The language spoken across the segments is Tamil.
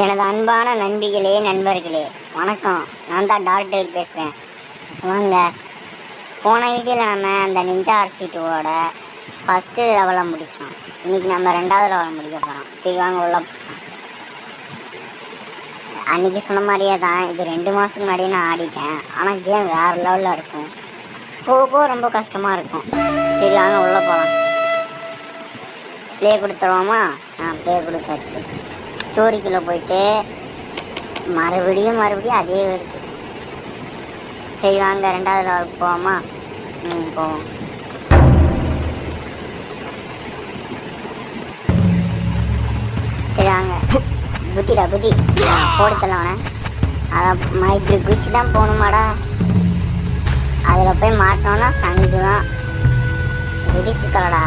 எனது அன்பான நண்பிகளே, நண்பர்களே, வணக்கம். நான் தான் டாக்டர் பேசுகிறேன். வாங்க, போன வீடியோவில் நம்ம அந்த நிஞ்சா RC2ஓட ஃபஸ்ட்டு லெவலை முடித்தோம். இன்றைக்கி நம்ம 2வது லெவலை முடிக்க போகிறோம். சரி வாங்க உள்ள. அன்றைக்கி சொன்ன மாதிரியே தான் இது 2 மாதத்துக்கு முன்னாடியே நான் ஆடிட்டேன். ஆனால் கேம் வேறு லெவலில் இருக்கும். போக ரொம்ப கஷ்டமாக இருக்கும். சரி வாங்க உள்ளே போகலாம். ப்ளே கொடுத்துருவோமா? ப்ளே கொடுத்தாச்சு. ஸ்டோரிக்குள்ளே போயிட்டு மறுபடியும் அதே வருது. சரி வாங்க 2வது லெவலுக்கு போவோமா? போவோம். சரி வாங்க. புத்தி போடுத்தலவனே. அதை இப்படி குச்சி தான் போகணுமாடா. அதில் போய் மாட்டோன்னா சங்கு தான். குதிச்சு தொலைடா.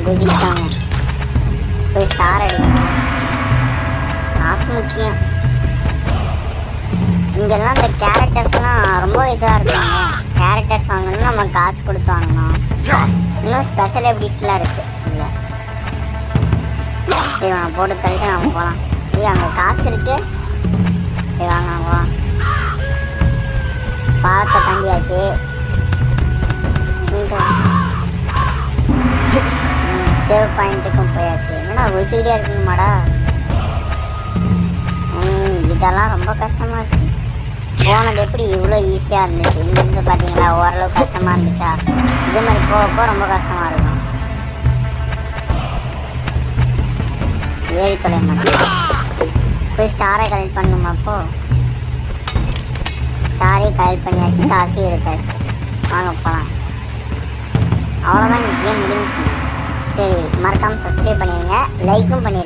குதிச்சிட்டாங்க. போய் ஸ்டார் அடிக்கணும். காசு முக்கியம். இங்கெல்லாம் இந்த கேரக்டர்ஸ்லாம் ரொம்ப இதாக இருக்காங்க. கேரக்டர்ஸ் வாங்கணும்னா நம்ம காசு கொடுத்து வாங்கணும். இன்னும் ஸ்பெஷல் எபிடிஸ்லாம் இருக்குது. இல்லை சரி நான் போட்டு தள்ளிட்டு நம்ம போகலாம். சரி அங்கே காசு இருக்குது. சரி வாங்க போகலாம். பாலத்தை தாண்டியாச்சு. சேவ் பாயிண்ட்டுக்கும் போயாச்சு. என்னடா ஒழிச்சுக்கிட்டே இருக்கணுமாடா. இதெல்லாம் ரொம்ப கஷ்டமாக இருக்குது. போனது எப்படி இவ்வளோ ஈஸியாக இருந்துச்சு. இங்கேருந்து பார்த்தீங்களா ஓரளவு கஷ்டமாக இருந்துச்சா. இதே மாதிரி போகப்போ ரொம்ப கஷ்டமாக இருக்கும். ஏறி தொலை மாட்டேன். போய் ஸ்டாரை கலெக்ட் பண்ணணுமா? அப்போது ஸ்டாரை கலெக்ட் பண்ணியாச்சு. காசையும் எடுத்தாச்சு. வாங்க போகலாம். அவ்வளோதான் இந்த கேம் முடிஞ்சுங்க. சரி மறக்காமல் சப்ஸ்கிரைப் பண்ணிடுங்க. லைக்கும் பண்ணிடுங்க.